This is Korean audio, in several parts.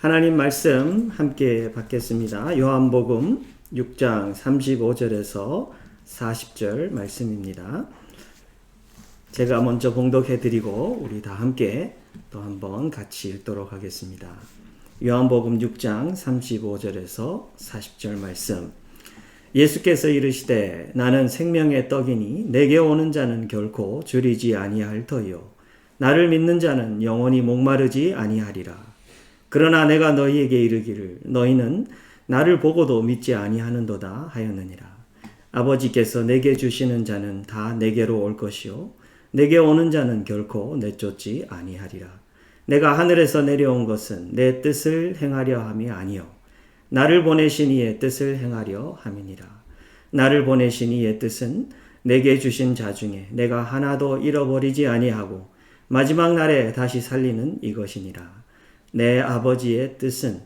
하나님 말씀 함께 받겠습니다. 요한복음 6장 35절에서 40절 말씀입니다. 제가 먼저 봉독해 드리고 우리 다 함께 또 한번 같이 읽도록 하겠습니다. 요한복음 6장 35절에서 40절 말씀. 예수께서 이르시되 나는 생명의 떡이니 내게 오는 자는 결코 줄이지 아니할 터이요 나를 믿는 자는 영원히 목마르지 아니하리라. 그러나 내가 너희에게 이르기를 너희는 나를 보고도 믿지 아니하는도다 하였느니라. 아버지께서 내게 주시는 자는 다 내게로 올 것이요 내게 오는 자는 결코 내쫓지 아니하리라. 내가 하늘에서 내려온 것은 내 뜻을 행하려 함이 아니요 나를 보내신 이의 뜻을 행하려 함이니라. 나를 보내신 이의 뜻은 내게 주신 자 중에 내가 하나도 잃어버리지 아니하고 마지막 날에 다시 살리는 이것이니라. 내 아버지의 뜻은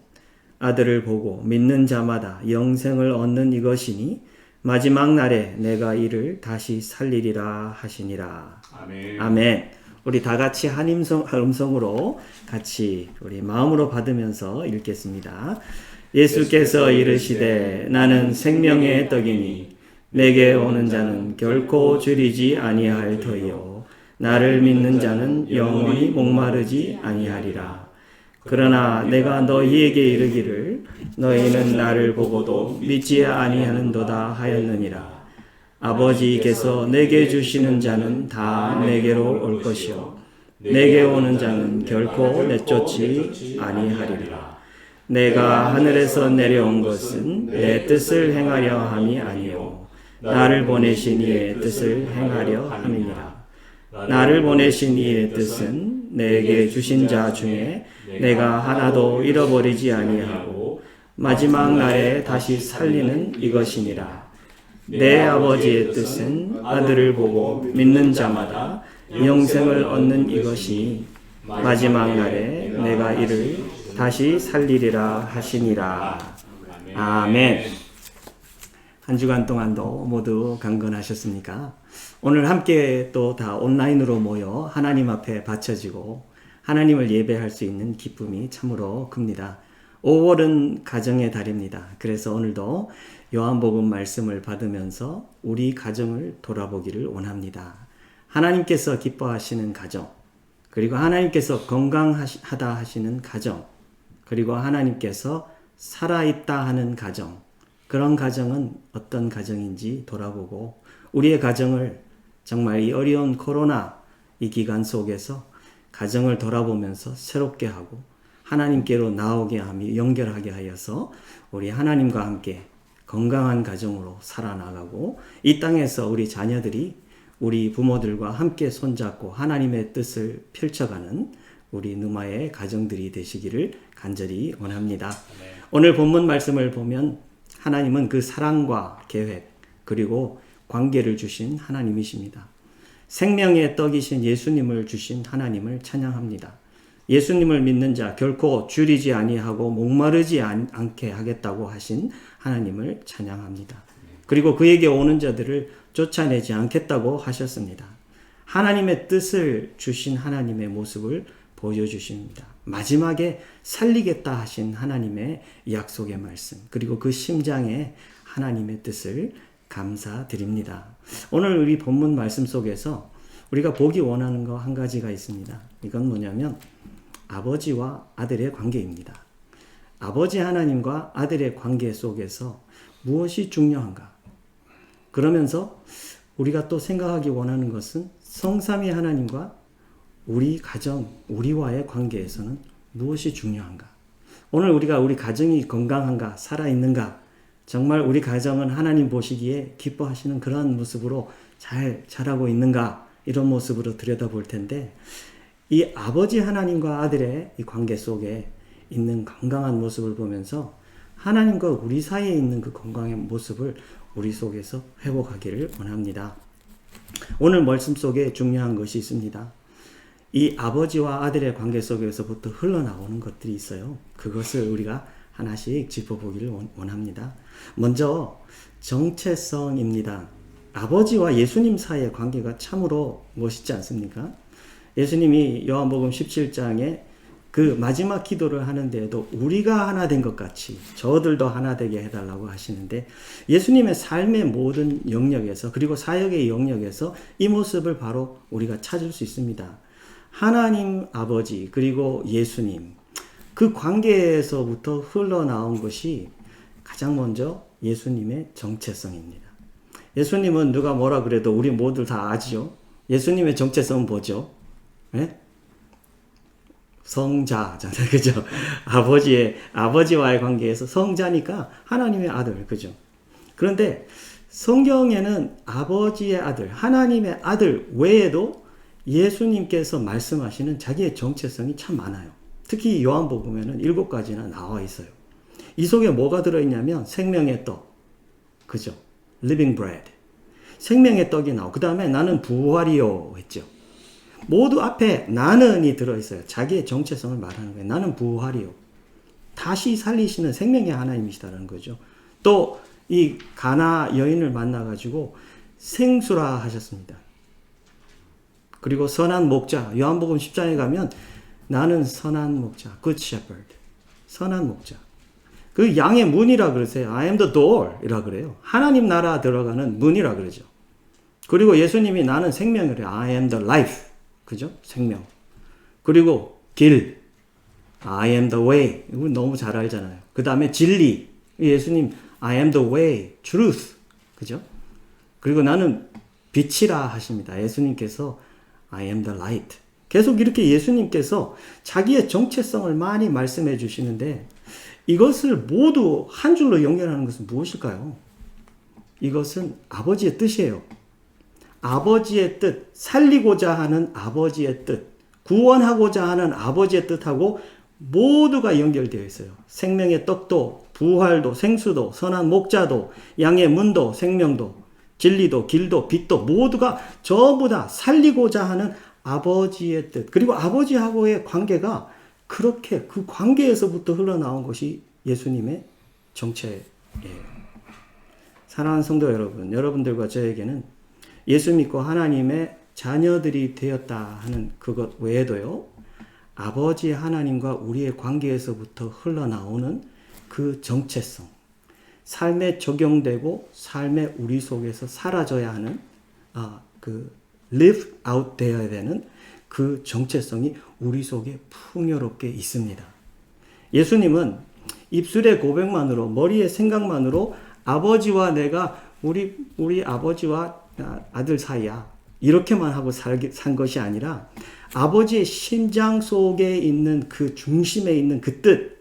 아들을 보고 믿는 자마다 영생을 얻는 이것이니 마지막 날에 내가 이를 다시 살리리라 하시니라. 아멘. 아멘. 우리 다 같이 한 음성으로 같이 우리 마음으로 받으면서 읽겠습니다. 예수께서 이르시되 나는 생명의 떡이니 내게 오는 자는 결코 줄이지 아니할 터이요 나를 믿는 자는 영원히 목마르지 아니하리라. 그러나 내가 너희에게 이르기를 너희는 나를 보고도 믿지 아니하는도다 하였느니라. 아버지께서 내게 주시는 자는 다 내게로 올 것이요 내게 오는 자는 결코 내쫓지 아니하리라. 내가 하늘에서 내려온 것은 내 뜻을 행하려 함이 아니요 나를 보내신 이의 뜻을 행하려 함이니라. 나를 보내신 이의 뜻은 내게 주신 자 중에 내가 하나도 잃어버리지 아니하고 마지막 날에 다시 살리는 이것이니라. 내 아버지의 뜻은 아들을 보고 믿는 자마다 영생을 얻는 이것이니 마지막 날에 내가 이를 다시 살리리라 하시니라. 아멘. 한 주간 동안도 모두 강건하셨습니까? 오늘 함께 또 다 온라인으로 모여 하나님 앞에 바쳐지고 하나님을 예배할 수 있는 기쁨이 참으로 큽니다. 5월은 가정의 달입니다. 그래서 오늘도 요한복음 말씀을 받으면서 우리 가정을 돌아보기를 원합니다. 하나님께서 기뻐하시는 가정, 그리고 하나님께서 건강하다 하시는 가정, 그리고 하나님께서 살아있다 하는 가정, 그런 가정은 어떤 가정인지 돌아보고 우리의 가정을 정말 이 어려운 코로나 이 기간 속에서 가정을 돌아보면서 새롭게 하고 하나님께로 나오게 하며 연결하게 하여서 우리 하나님과 함께 건강한 가정으로 살아나가고 이 땅에서 우리 자녀들이 우리 부모들과 함께 손잡고 하나님의 뜻을 펼쳐가는 우리 누마의 가정들이 되시기를 간절히 원합니다. 네. 오늘 본문 말씀을 보면 하나님은 그 사랑과 계획 그리고 관계를 주신 하나님이십니다. 생명의 떡이신 예수님을 주신 하나님을 찬양합니다. 예수님을 믿는 자 결코 줄이지 아니하고 목마르지 않게 하겠다고 하신 하나님을 찬양합니다. 그리고 그에게 오는 자들을 쫓아내지 않겠다고 하셨습니다. 하나님의 뜻을 주신 하나님의 모습을 보여주십니다. 마지막에 살리겠다 하신 하나님의 약속의 말씀 그리고 그 심장에 하나님의 뜻을 감사드립니다. 오늘 우리 본문 말씀 속에서 우리가 보기 원하는 거 한 가지가 있습니다. 이건 뭐냐면 아버지와 아들의 관계입니다. 아버지 하나님과 아들의 관계 속에서 무엇이 중요한가? 그러면서 우리가 또 생각하기 원하는 것은 성삼위 하나님과 우리 가정, 우리와의 관계에서는 무엇이 중요한가? 오늘 우리가 우리 가정이 건강한가, 살아있는가? 정말 우리 가정은 하나님 보시기에 기뻐하시는 그러한 모습으로 잘 자라고 있는가? 이런 모습으로 들여다볼 텐데 이 아버지 하나님과 아들의 이 관계 속에 있는 건강한 모습을 보면서 하나님과 우리 사이에 있는 그 건강의 모습을 우리 속에서 회복하기를 원합니다. 오늘 말씀 속에 중요한 것이 있습니다. 이 아버지와 아들의 관계 속에서부터 흘러나오는 것들이 있어요. 그것을 우리가 하나씩 짚어보기를 원합니다. 먼저 정체성입니다. 아버지와 예수님 사이의 관계가 참으로 멋있지 않습니까? 예수님이 요한복음 17장에 그 마지막 기도를 하는데에도 우리가 하나 된 것 같이 저들도 하나 되게 해달라고 하시는데 예수님의 삶의 모든 영역에서 그리고 사역의 영역에서 이 모습을 바로 우리가 찾을 수 있습니다. 하나님 아버지 그리고 예수님 그 관계에서부터 흘러나온 것이 가장 먼저 예수님의 정체성입니다. 예수님은 누가 뭐라 그래도 우리 모두 다 아지요. 예수님의 정체성은 뭐죠? 네? 성자잖아요. 그죠? 아버지와의 관계에서 성자니까 하나님의 아들. 그죠? 그런데 성경에는 아버지의 아들, 하나님의 아들 외에도 예수님께서 말씀하시는 자기의 정체성이 참 많아요. 특히 요한복음에는 7가지나 나와 있어요. 이 속에 뭐가 들어있냐면 생명의 떡. 그죠? living bread. 생명의 떡이 나오고 그 다음에 나는 부활이요 했죠. 모두 앞에 나는이 들어있어요. 자기의 정체성을 말하는 거예요. 나는 부활이요. 다시 살리시는 생명의 하나님이시다는 거죠. 또 이 가나 여인을 만나가지고 생수라 하셨습니다. 그리고 선한 목자, 요한복음 10장에 가면 나는 선한 목자, good shepherd, 선한 목자. 그 양의 문이라 그러세요. I am the door 이라 그래요. 하나님 나라 들어가는 문이라 그러죠. 그리고 예수님이 나는 생명이래요. I am the life. 그죠? 생명. 그리고 길. I am the way. 이거 너무 잘 알잖아요. 그 다음에 진리. 예수님 I am the way, truth. 그죠? 그리고 나는 빛이라 하십니다. 예수님께서 I am the light. 계속 이렇게 예수님께서 자기의 정체성을 많이 말씀해 주시는데 이것을 모두 한 줄로 연결하는 것은 무엇일까요? 이것은 아버지의 뜻이에요. 아버지의 뜻, 살리고자 하는 아버지의 뜻, 구원하고자 하는 아버지의 뜻하고 모두가 연결되어 있어요. 생명의 떡도, 부활도, 생수도, 선한 목자도, 양의 문도, 생명도, 진리도, 길도, 빛도 모두가 전부 다 살리고자 하는 아버지의 뜻. 그리고 아버지하고의 관계가 그렇게 그 관계에서부터 흘러나온 것이 예수님의 정체예요. 사랑하는 성도 여러분, 여러분들과 저에게는 예수 믿고 하나님의 자녀들이 되었다 하는 그것 외에도요, 아버지 하나님과 우리의 관계에서부터 흘러나오는 그 정체성, 삶에 적용되고 삶의 우리 속에서 사라져야 하는 그 live out 되어야 되는 그 정체성이 우리 속에 풍요롭게 있습니다. 예수님은 입술의 고백만으로 머리의 생각만으로 아버지와 내가 우리 아버지와 아들 사이야 이렇게만 하고 산 것이 아니라 아버지의 심장 속에 있는 그 중심에 있는 그 뜻,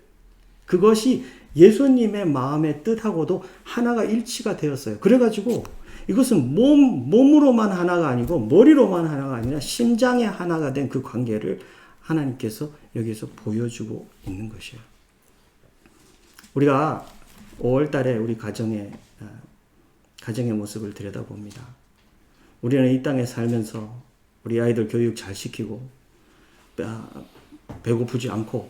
그것이 예수님의 마음의 뜻하고도 하나가 일치가 되었어요. 그래가지고 이것은 몸으로만 하나가 아니고 머리로만 하나가 아니라 심장의 하나가 된 그 관계를 하나님께서 여기서 보여주고 있는 것이에요. 우리가 5월 달에 우리 가정의 모습을 들여다봅니다. 우리는 이 땅에 살면서 우리 아이들 교육 잘 시키고 배고프지 않고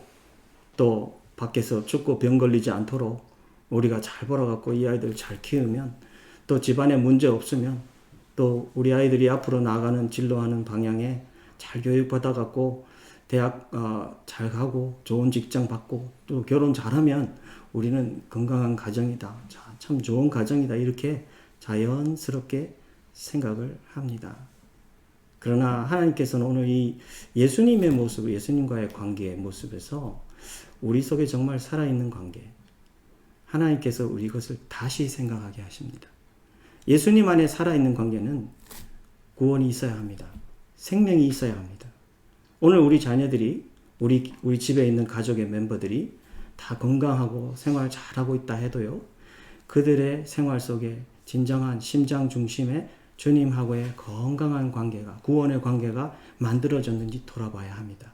또 밖에서 춥고 병 걸리지 않도록 우리가 잘 벌어갖고 이 아이들 잘 키우면 또 집안에 문제 없으면 또 우리 아이들이 앞으로 나가는 진로하는 방향에 잘 교육받아갖고 대학 잘 가고 좋은 직장 받고 또 결혼 잘하면 우리는 건강한 가정이다. 참 좋은 가정이다. 이렇게 자연스럽게 생각을 합니다. 그러나 하나님께서는 오늘 이 예수님의 모습, 예수님과의 관계의 모습에서 우리 속에 정말 살아있는 관계, 하나님께서 우리 것을 다시 생각하게 하십니다. 예수님 안에 살아있는 관계는 구원이 있어야 합니다. 생명이 있어야 합니다. 오늘 우리 자녀들이, 우리 집에 있는 가족의 멤버들이 다 건강하고 생활 잘하고 있다 해도요, 그들의 생활 속에 진정한 심장 중심의 주님하고의 건강한 관계가, 구원의 관계가 만들어졌는지 돌아봐야 합니다.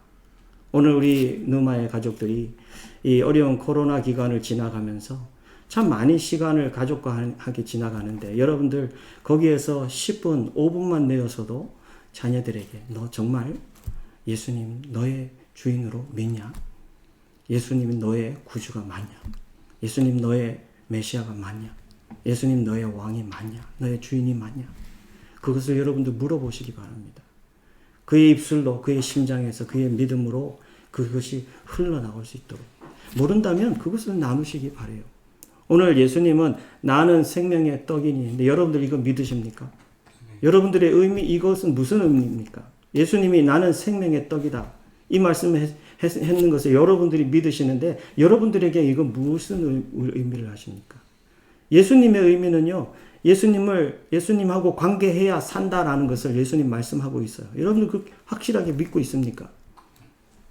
오늘 우리 누마의 가족들이 이 어려운 코로나 기간을 지나가면서 참 많은 시간을 가족과 함께 지나가는데 여러분들 거기에서 10분, 5분만 내어서도 자녀들에게 너 정말 예수님 너의 주인으로 믿냐? 예수님이 너의 구주가 맞냐? 예수님 너의 메시아가 맞냐? 예수님 너의 왕이 맞냐? 너의 주인이 맞냐? 그것을 여러분들 물어보시기 바랍니다. 그의 입술로 그의 심장에서 그의 믿음으로 그것이 흘러나올 수 있도록. 모른다면 그것을 나누시기 바래요. 오늘 예수님은 나는 생명의 떡이니. 근데 여러분들 이거 믿으십니까? 여러분들의 의미, 이것은 무슨 의미입니까? 예수님이 나는 생명의 떡이다. 이 말씀을 했는 것을 여러분들이 믿으시는데 여러분들에게 이건 무슨 의미를 하십니까? 예수님의 의미는요. 예수님하고 관계해야 산다라는 것을 예수님 말씀하고 있어요. 여러분들 그 확실하게 믿고 있습니까?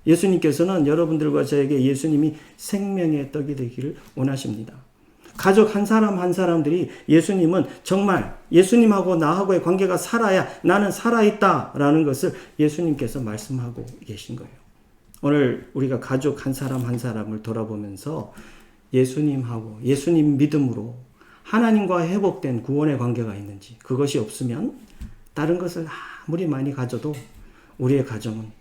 예수님께서는 여러분들과 저에게 예수님이 생명의 떡이 되기를 원하십니다. 가족 한 사람 한 사람들이 예수님은 정말 예수님하고 나하고의 관계가 살아야 나는 살아있다라는 것을 예수님께서 말씀하고 계신 거예요. 오늘 우리가 가족 한 사람 한 사람을 돌아보면서 예수님하고 예수님 믿음으로 하나님과 회복된 구원의 관계가 있는지, 그것이 없으면 다른 것을 아무리 많이 가져도 우리의 가정은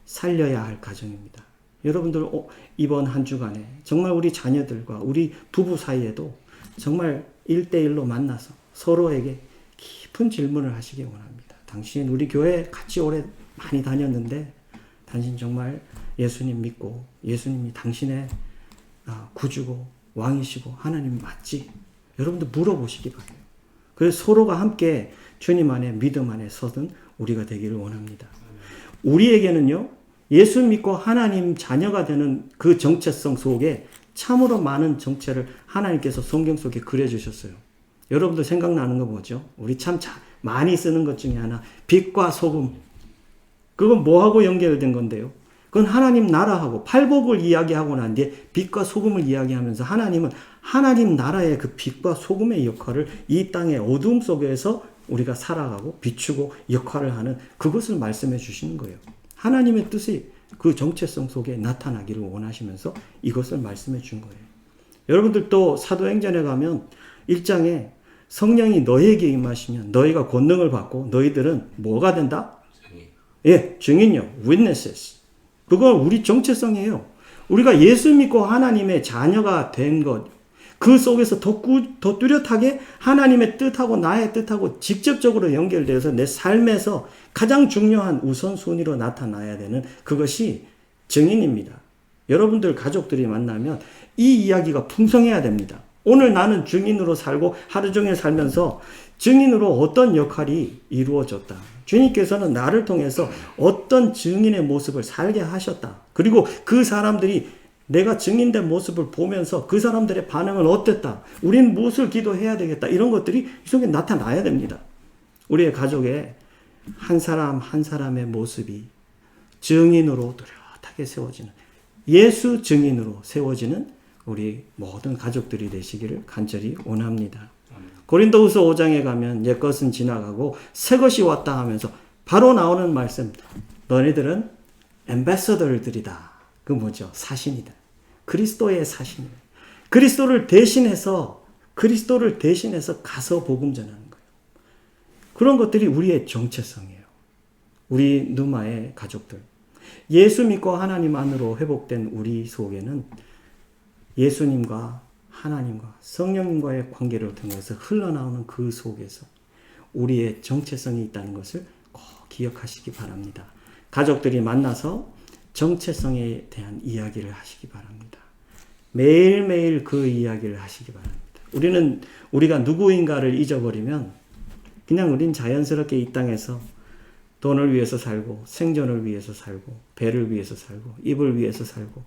살려야 할 가정입니다. 여러분들 이번 한 주간에 정말 우리 자녀들과 우리 부부 사이에도 정말 1대1로 만나서 서로에게 깊은 질문을 하시기 원합니다. 당신 우리 교회 같이 오래 많이 다녔는데 당신 정말 예수님 믿고 예수님이 당신의 구주고 왕이시고 하나님 맞지? 여러분들 물어보시기 바라요. 그래서 서로가 함께 주님 안에 믿음 안에 서든 우리가 되기를 원합니다. 우리에게는요. 예수 믿고 하나님 자녀가 되는 그 정체성 속에 참으로 많은 정체를 하나님께서 성경 속에 그려주셨어요. 여러분들 생각나는 거 뭐죠? 우리 참 많이 쓰는 것 중에 하나, 빛과 소금. 그건 뭐하고 연결된 건데요? 그건 하나님 나라하고 팔복을 이야기하고 난 뒤에 빛과 소금을 이야기하면서 하나님은 하나님 나라의 그 빛과 소금의 역할을 이 땅의 어둠 속에서 우리가 살아가고 비추고 역할을 하는 그것을 말씀해 주시는 거예요. 하나님의 뜻이 그 정체성 속에 나타나기를 원하시면서 이것을 말씀해 준 거예요. 여러분들 또 사도행전에 가면 1장에 성령이 너희에게 임하시면 너희가 권능을 받고 너희들은 뭐가 된다? 증인요. witnesses. 그건 우리 정체성이에요. 우리가 예수 믿고 하나님의 자녀가 된 것, 그 속에서 더 뚜렷하게 하나님의 뜻하고 나의 뜻하고 직접적으로 연결되어서 내 삶에서 가장 중요한 우선순위로 나타나야 되는 그것이 증인입니다. 여러분들 가족들이 만나면 이 이야기가 풍성해야 됩니다. 오늘 나는 증인으로 살고 하루 종일 살면서 증인으로 어떤 역할이 이루어졌다. 주님께서는 나를 통해서 어떤 증인의 모습을 살게 하셨다. 그리고 그 사람들이 내가 증인된 모습을 보면서 그 사람들의 반응은 어땠다. 우린 무엇을 기도해야 되겠다. 이런 것들이 이 속에 나타나야 됩니다. 우리의 가족에 한 사람 한 사람의 모습이 증인으로 뚜렷하게 세워지는, 예수 증인으로 세워지는 우리 모든 가족들이 되시기를 간절히 원합니다. 고린도후서 5장에 가면 옛것은 지나가고 새것이 왔다 하면서 바로 나오는 말씀, 너네들은 앰베서더들이다. 그 뭐죠? 사신이다. 그리스도의 사신이에요. 그리스도를 대신해서 가서 복음 전하는 거예요. 그런 것들이 우리의 정체성이에요. 우리 누마의 가족들. 예수 믿고 하나님 안으로 회복된 우리 속에는 예수님과 하나님과 성령님과의 관계를 통해서 흘러나오는 그 속에서 우리의 정체성이 있다는 것을 꼭 기억하시기 바랍니다. 가족들이 만나서 정체성에 대한 이야기를 하시기 바랍니다. 매일매일 그 이야기를 하시기 바랍니다. 우리가 누구인가를 잊어버리면 그냥 우린 자연스럽게 이 땅에서 돈을 위해서 살고 생존을 위해서 살고 배를 위해서 살고 입을 위해서 살고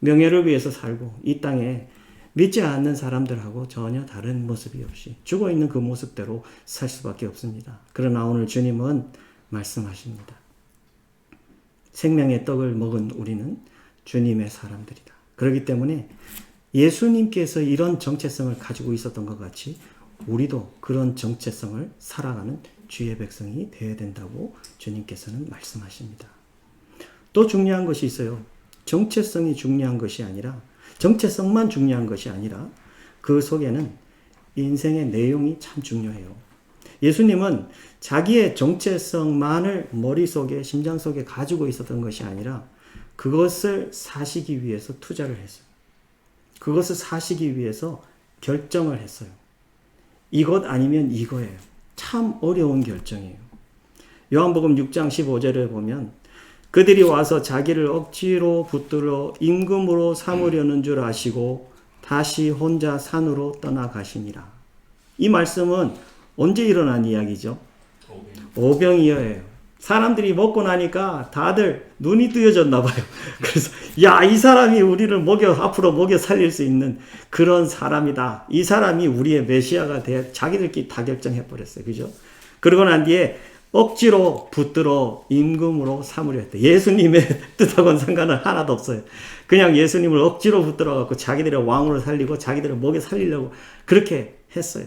명예를 위해서 살고 이 땅에 믿지 않는 사람들하고 전혀 다른 모습이 없이 죽어있는 그 모습대로 살 수밖에 없습니다. 그러나 오늘 주님은 말씀하십니다. 생명의 떡을 먹은 우리는 주님의 사람들이다. 그렇기 때문에 예수님께서 이런 정체성을 가지고 있었던 것 같이 우리도 그런 정체성을 살아가는 주의 백성이 되어야 된다고 주님께서는 말씀하십니다. 또 중요한 것이 있어요. 정체성이 중요한 것이 아니라, 정체성만 중요한 것이 아니라 그 속에는 인생의 내용이 참 중요해요. 예수님은 자기의 정체성만을 머릿속에 심장 속에 가지고 있었던 것이 아니라 그것을 사시기 위해서 투자를 했어요. 그것을 사시기 위해서 결정을 했어요. 이것 아니면 이거예요. 참 어려운 결정이에요. 요한복음 6장 15절에 보면 그들이 와서 자기를 억지로 붙들어 임금으로 삼으려는 줄 아시고 다시 혼자 산으로 떠나가시니라. 이 말씀은 언제 일어난 이야기죠? 오병이어예요. 사람들이 먹고 나니까 다들 눈이 뜨여졌나 봐요. 그래서 야, 이 사람이 우리를 앞으로 먹여 살릴 수 있는 그런 사람이다. 이 사람이 우리의 메시아가 돼. 자기들끼리 다 결정해 버렸어요. 그죠? 그러고 난 뒤에 억지로 붙들어 임금으로 삼으려 했대. 예수님의 뜻하고는 상관은 하나도 없어요. 그냥 예수님을 억지로 붙들어 갖고 자기들의 왕으로 살리고 자기들을 먹여 살리려고 그렇게 했어요.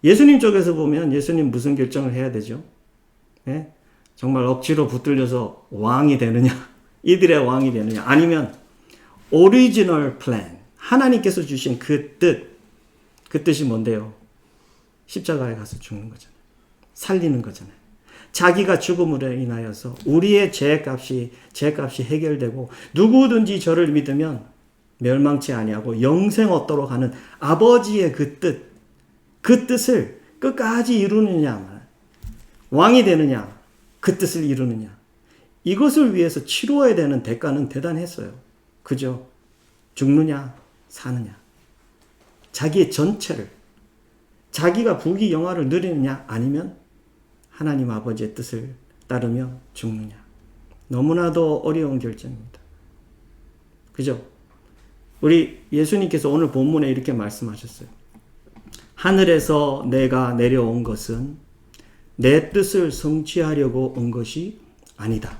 예수님 쪽에서 보면 예수님 무슨 결정을 해야 되죠? 예? 정말 억지로 붙들려서 왕이 되느냐? 이들의 왕이 되느냐? 아니면 오리지널 플랜, 하나님께서 주신 그 뜻이 뭔데요? 십자가에 가서 죽는 거잖아요. 살리는 거잖아요. 자기가 죽음으로 인하여서 우리의 죄값이 해결되고 누구든지 저를 믿으면 멸망치 아니하고 영생 얻도록 하는 아버지의 그 뜻을 끝까지 이루느냐, 왕이 되느냐, 그 뜻을 이루느냐, 이것을 위해서 치루어야 되는 대가는 대단했어요. 그죠? 죽느냐 사느냐, 자기의 전체를, 자기가 부귀영화를 누리느냐 아니면 하나님 아버지의 뜻을 따르며 죽느냐. 너무나도 어려운 결정입니다. 그죠? 우리 예수님께서 오늘 본문에 이렇게 말씀하셨어요. 하늘에서 내가 내려온 것은 내 뜻을 성취하려고 온 것이 아니다.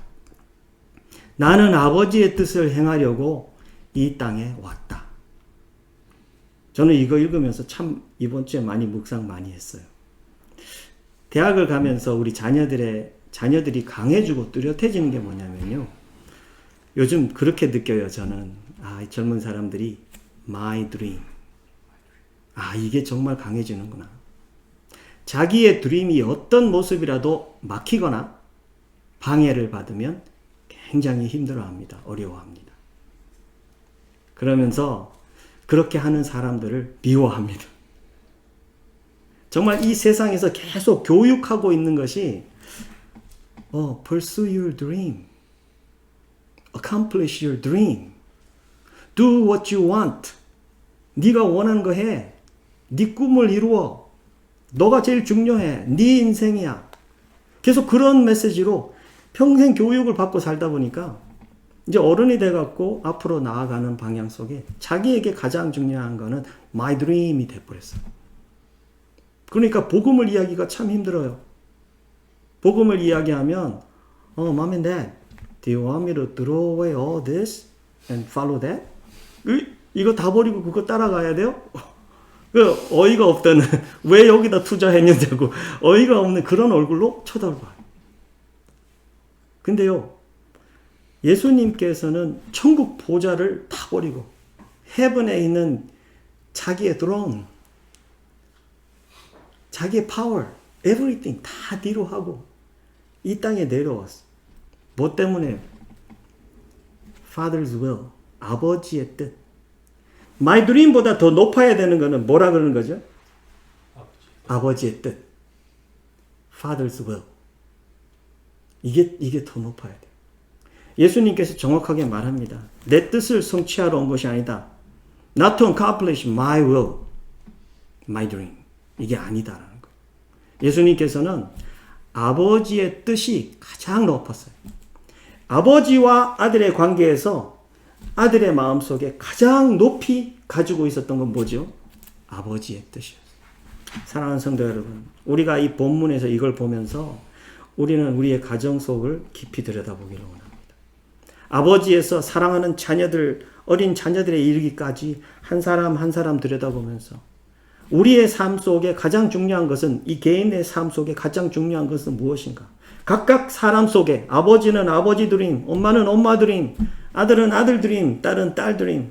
나는 아버지의 뜻을 행하려고 이 땅에 왔다. 저는 이거 읽으면서 참 이번 주에 묵상 많이 했어요. 대학을 가면서 우리 자녀들이 강해지고 뚜렷해지는 게 뭐냐면요. 요즘 그렇게 느껴요, 저는. 이 젊은 사람들이 my dream. 이게 정말 강해지는구나. 자기의 드림이 어떤 모습이라도 막히거나 방해를 받으면 굉장히 힘들어합니다. 어려워합니다. 그러면서 그렇게 하는 사람들을 미워합니다. 정말 이 세상에서 계속 교육하고 있는 것이 pursue your dream, accomplish your dream, do what you want. 네가 원하는 거 해. 네 꿈을 이루어. 너가 제일 중요해. 네 인생이야. 계속 그런 메시지로 평생 교육을 받고 살다 보니까 이제 어른이 돼갖고 앞으로 나아가는 방향 속에 자기에게 가장 중요한 거는 my dream이 돼버렸어요. 그러니까 복음을 이야기가 참 힘들어요. 복음을 이야기하면 Mom and Dad, do you want me to throw away all this and follow that? 이거 다 버리고 그거 따라가야 돼요? 어이가 없다는 왜 여기다 투자했냐고 어이가 없는 그런 얼굴로 쳐다봐요. 근데요, 예수님께서는 천국 보좌를 다 버리고 헤븐에 있는 자기의 드론, 자기의 파워, everything 다 뒤로 하고 이 땅에 내려왔어. 뭐 때문에? Father's will, 아버지의 뜻. My dream보다 더 높아야 되는 거는 뭐라 그러는 거죠? 아버지의 뜻. Father's will. 이게 더 높아야 돼요. 예수님께서 정확하게 말합니다. 내 뜻을 성취하러 온 것이 아니다. Not to accomplish my will, my dream. 이게 아니다라는 거예요. 예수님께서는 아버지의 뜻이 가장 높았어요. 아버지와 아들의 관계에서 아들의 마음속에 가장 높이 가지고 있었던 건 뭐죠? 아버지의 뜻이었어요. 사랑하는 성도 여러분, 우리가 이 본문에서 이걸 보면서 우리는 우리의 가정 속을 깊이 들여다보기를 원합니다. 아버지에서 사랑하는 자녀들, 어린 자녀들에 이르기까지 한 사람 한 사람 들여다보면서 우리의 삶 속에 가장 중요한 것은, 이 개인의 삶 속에 가장 중요한 것은 무엇인가? 각각 사람 속에 아버지는 아버지 드림, 엄마는 엄마 드림, 아들은 아들 드림, 딸은 딸 드림,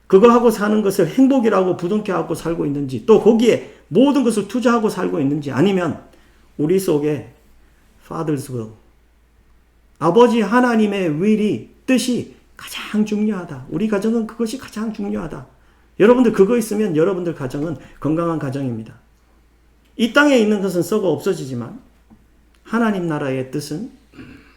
그거 하고 사는 것을 행복이라고 부둥켜 하고 살고 있는지, 또 거기에 모든 것을 투자하고 살고 있는지, 아니면 우리 속에 Father's will, 아버지 하나님의 will이, 뜻이 가장 중요하다. 우리 가정은 그것이 가장 중요하다. 여러분들 그거 있으면 여러분들 가정은 건강한 가정입니다. 이 땅에 있는 것은 썩어 없어지지만 하나님 나라의 뜻은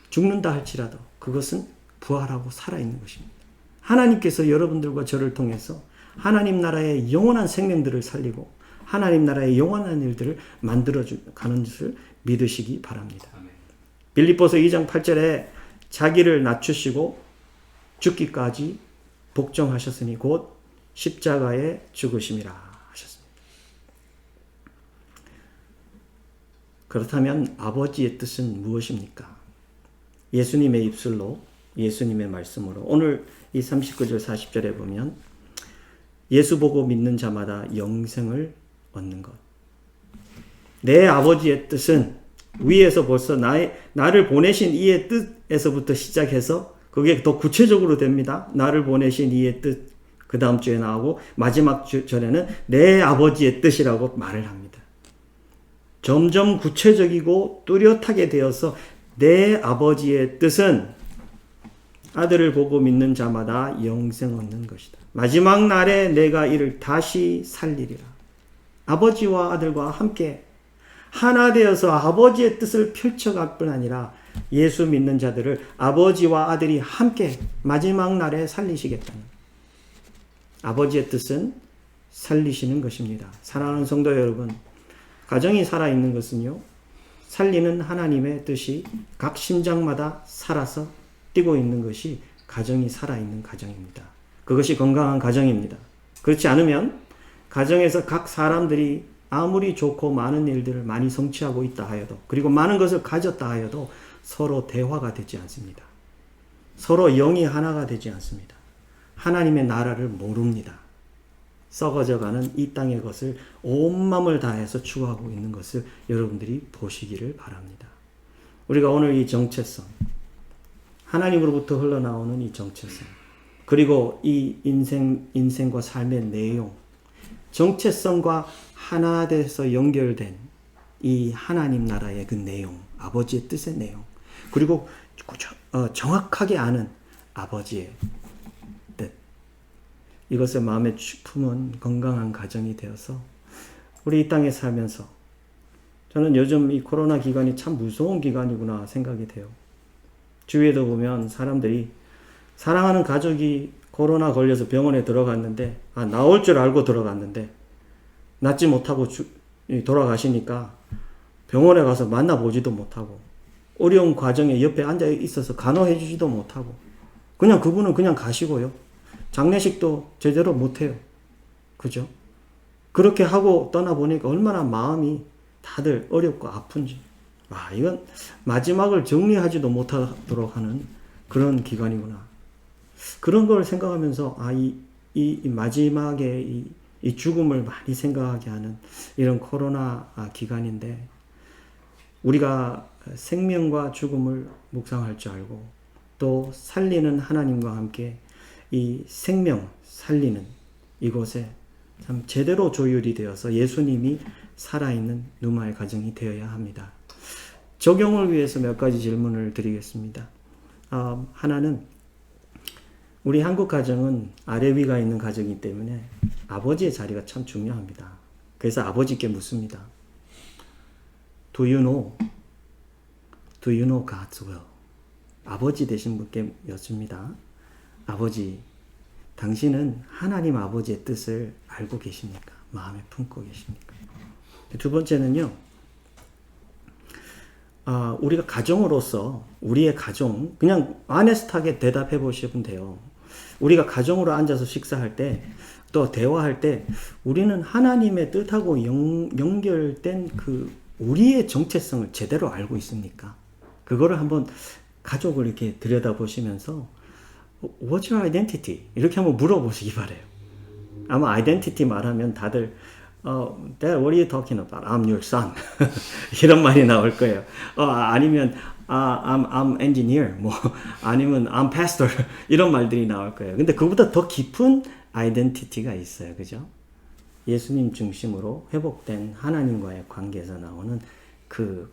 죽는다 할지라도 그것은 부활하고 살아있는 것입니다. 하나님께서 여러분들과 저를 통해서 하나님 나라의 영원한 생명들을 살리고 하나님 나라의 영원한 일들을 만들어가는 것을 믿으시기 바랍니다. 빌립보서 2장 8절에 자기를 낮추시고 죽기까지 복종하셨으니 곧 십자가에 죽으심이라 하셨습니다. 그렇다면 아버지의 뜻은 무엇입니까? 예수님의 입술로 예수님의 말씀으로 오늘 이 39절 40절에 보면 예수 보고 믿는 자마다 영생을 얻는 것. 내 아버지의 뜻은 위에서 벌써 나를 보내신 이의 뜻에서부터 시작해서 그게 더 구체적으로 됩니다. 나를 보내신 이의 뜻, 그 다음 주에 나오고 마지막 절에는 내 아버지의 뜻이라고 말을 합니다. 점점 구체적이고 뚜렷하게 되어서 내 아버지의 뜻은 아들을 보고 믿는 자마다 영생 얻는 것이다. 마지막 날에 내가 이를 다시 살리리라. 아버지와 아들과 함께 하나 되어서 아버지의 뜻을 펼쳐갈 뿐 아니라 예수 믿는 자들을 아버지와 아들이 함께 마지막 날에 살리시겠다는 아버지의 뜻은 살리시는 것입니다. 사랑하는 성도 여러분, 가정이 살아있는 것은요, 살리는 하나님의 뜻이 각 심장마다 살아서 뛰고 있는 것이 가정이 살아있는 가정입니다. 그것이 건강한 가정입니다. 그렇지 않으면 가정에서 각 사람들이 아무리 좋고 많은 일들을 많이 성취하고 있다 하여도 그리고 많은 것을 가졌다 하여도 서로 대화가 되지 않습니다. 서로 영이 하나가 되지 않습니다. 하나님의 나라를 모릅니다. 썩어져가는 이 땅의 것을 온 마음을 다해서 추구하고 있는 것을 여러분들이 보시기를 바랍니다. 우리가 오늘 이 정체성, 하나님으로부터 흘러나오는 이 정체성, 그리고 이 인생과 삶의 내용, 정체성과 하나 돼서 연결된 이 하나님 나라의 그 내용, 아버지의 뜻의 내용, 그리고 정확하게 아는 아버지의 뜻, 이것을 마음에 품은 건강한 가정이 되어서 우리 이 땅에 살면서 저는 요즘 이 코로나 기간이 참 무서운 기간이구나 생각이 돼요. 주위에도 보면 사람들이 사랑하는 가족이 코로나 걸려서 병원에 들어갔는데 나올 줄 알고 들어갔는데 낫지 못하고 돌아가시니까 병원에 가서 만나보지도 못하고 어려운 과정에 옆에 앉아 있어서 간호해 주지도 못하고 그냥 그분은 그냥 가시고요. 장례식도 제대로 못해요. 그죠? 그렇게 하고 떠나보니까 얼마나 마음이 다들 어렵고 아픈지. 이건 마지막을 정리하지도 못하도록 하는 그런 기간이구나. 그런 걸 생각하면서 이 마지막에 이 죽음을 많이 생각하게 하는 이런 코로나 기간인데 우리가 생명과 죽음을 묵상할 줄 알고 또 살리는 하나님과 함께 이 생명 살리는 이곳에 참 제대로 조율이 되어서 예수님이 살아있는 누마의 가정이 되어야 합니다. 적용을 위해서 몇 가지 질문을 드리겠습니다. 하나는 우리 한국 가정은 아래 위가 있는 가정이기 때문에 아버지의 자리가 참 중요합니다. 그래서 아버지께 묻습니다. Do you know God's will? 아버지 되신 분께 여쭙니다. 아버지, 당신은 하나님 아버지의 뜻을 알고 계십니까? 마음에 품고 계십니까? 두 번째는요, 우리가 가정으로서 우리의 가정, 그냥 아네스트하게 대답해 보시면 돼요. 우리가 가정으로 앉아서 식사할 때, 또 대화할 때, 우리는 하나님의 뜻하고 연결된 그 우리의 정체성을 제대로 알고 있습니까? 그거를 한번 가족을 이렇게 들여다보시면서 What's your identity? 이렇게 한번 물어보시기 바래요. 아마 identity 말하면 다들 Dad, what are you talking about? I'm your son. 이런 말이 나올 거예요. 아니면 I'm engineer. 아니면 I'm pastor. 이런 말들이 나올 거예요. 근데 그보다 더 깊은 아이덴티티가 있어요. 그죠? 예수님 중심으로 회복된 하나님과의 관계에서 나오는 그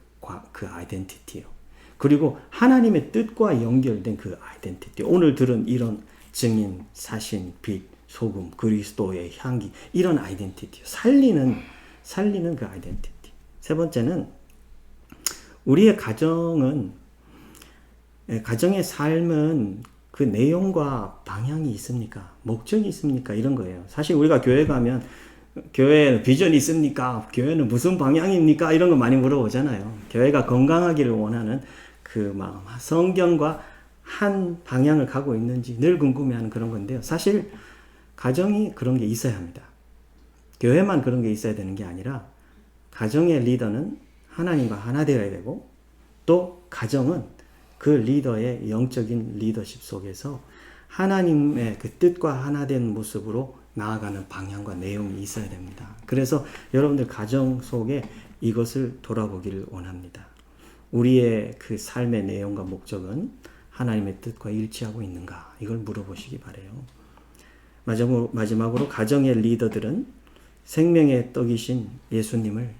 아이덴티티요. 그리고 하나님의 뜻과 연결된 그 아이덴티티. 오늘 들은 이런 증인, 사신, 빛, 소금, 그리스도의 향기, 이런 아이덴티티요. 살리는 그 아이덴티티. 세 번째는 우리의 가정은 가정의 삶은 그 내용과 방향이 있습니까? 목적이 있습니까? 이런 거예요. 사실 우리가 교회 가면 교회 비전이 있습니까? 교회는 무슨 방향입니까? 이런 거 많이 물어보잖아요. 교회가 건강하기를 원하는 그 마음, 성경과 한 방향을 가고 있는지 늘 궁금해하는 그런 건데요. 사실 가정이 그런 게 있어야 합니다. 교회만 그런 게 있어야 되는 게 아니라 가정의 리더는 하나님과 하나 되어야 되고 또 가정은 그 리더의 영적인 리더십 속에서 하나님의 그 뜻과 하나 된 모습으로 나아가는 방향과 내용이 있어야 됩니다. 그래서 여러분들 가정 속에 이것을 돌아보기를 원합니다. 우리의 그 삶의 내용과 목적은 하나님의 뜻과 일치하고 있는가? 이걸 물어보시기 바래요. 마지막으로 가정의 리더들은 생명의 떡이신 예수님을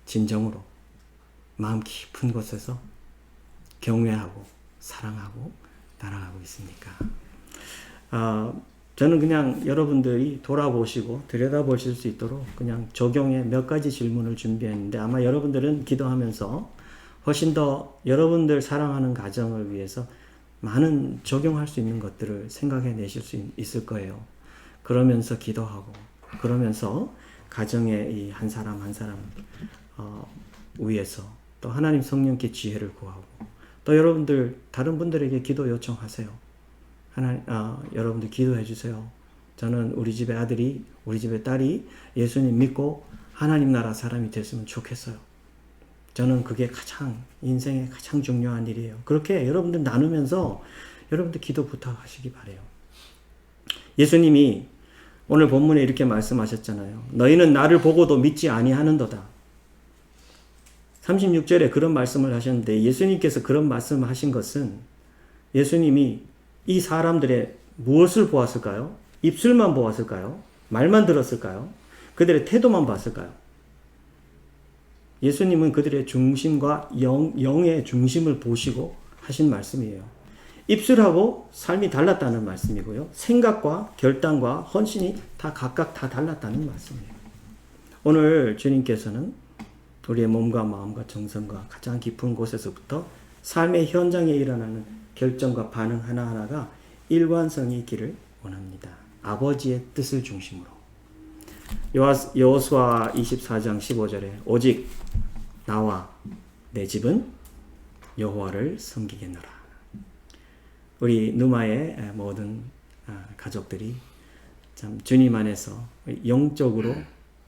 진정으로 마음 깊은 곳에서 경외하고 사랑하고 따라가고 있습니까? 저는 그냥 여러분들이 돌아보시고 들여다보실 수 있도록 그냥 적용의 몇 가지 질문을 준비했는데 아마 여러분들은 기도하면서 훨씬 더 여러분들 사랑하는 가정을 위해서 많은 적용할 수 있는 것들을 생각해 내실 수 있을 거예요. 그러면서 기도하고 그러면서 가정의 이 한 사람 한 사람 위해서 또 하나님 성령께 지혜를 구하고 또 여러분들 다른 분들에게 기도 요청하세요. 여러분들 기도해 주세요. 저는 우리 집의 아들이 우리 집의 딸이 예수님 믿고 하나님 나라 사람이 됐으면 좋겠어요. 저는 그게 인생의 가장 중요한 일이에요. 그렇게 여러분들 나누면서 여러분들 기도 부탁하시기 바래요. 예수님이 오늘 본문에 이렇게 말씀하셨잖아요. 너희는 나를 보고도 믿지 아니하는도다. 36절에 그런 말씀을 하셨는데 예수님께서 그런 말씀을 하신 것은 예수님이 이 사람들의 무엇을 보았을까요? 입술만 보았을까요? 말만 들었을까요? 그들의 태도만 봤을까요? 예수님은 그들의 중심과 영의 중심을 보시고 하신 말씀이에요. 입술하고 삶이 달랐다는 말씀이고요. 생각과 결단과 헌신이 각각 다 달랐다는 말씀이에요. 오늘 주님께서는 우리의 몸과 마음과 정성과 가장 깊은 곳에서부터 삶의 현장에 일어나는 결정과 반응 하나하나가 일관성이 있기를 원합니다. 아버지의 뜻을 중심으로. 여호수아 24장 15절에 오직 나와 내 집은 여호와를 섬기겠노라. 우리 누마의 모든 가족들이 참 주님 안에서 영적으로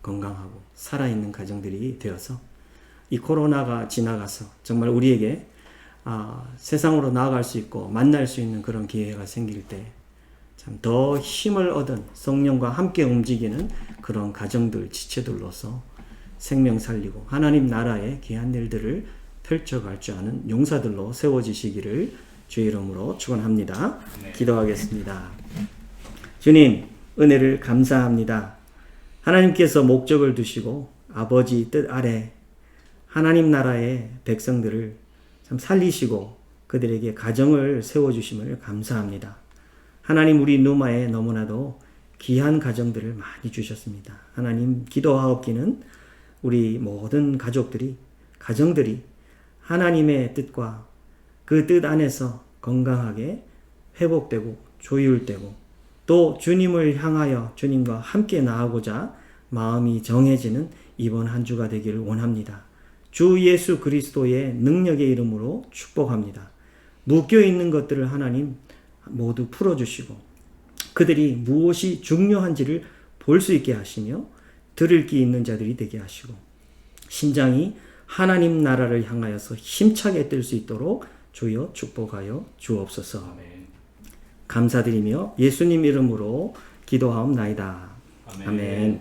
건강하고 살아있는 가정들이 되어서 이 코로나가 지나가서 정말 우리에게 세상으로 나아갈 수 있고 만날 수 있는 그런 기회가 생길 때 참 더 힘을 얻은 성령과 함께 움직이는 그런 가정들, 지체들로서 생명 살리고 하나님 나라의 귀한 일들을 펼쳐갈 줄 아는 용사들로 세워지시기를 주의 이름으로 축원합니다. 네. 기도하겠습니다. 주님, 은혜를 감사합니다. 하나님께서 목적을 두시고 아버지 뜻 아래 하나님 나라의 백성들을 참 살리시고 그들에게 가정을 세워주심을 감사합니다. 하나님 우리 누마에 너무나도 귀한 가정들을 많이 주셨습니다. 하나님 기도하옵기는 우리 모든 가정들이 하나님의 뜻과 그 뜻 안에서 건강하게 회복되고 조율되고 또 주님을 향하여 주님과 함께 나아가고자 마음이 정해지는 이번 한 주가 되기를 원합니다. 주 예수 그리스도의 능력의 이름으로 축복합니다. 묶여있는 것들을 하나님 모두 풀어주시고 그들이 무엇이 중요한지를 볼 수 있게 하시며 들을 귀 있는 자들이 되게 하시고 심장이 하나님 나라를 향하여서 힘차게 뛸 수 있도록 주여 축복하여 주옵소서. 아멘. 감사드리며 예수님 이름으로 기도하옵나이다. 아멘. 아멘.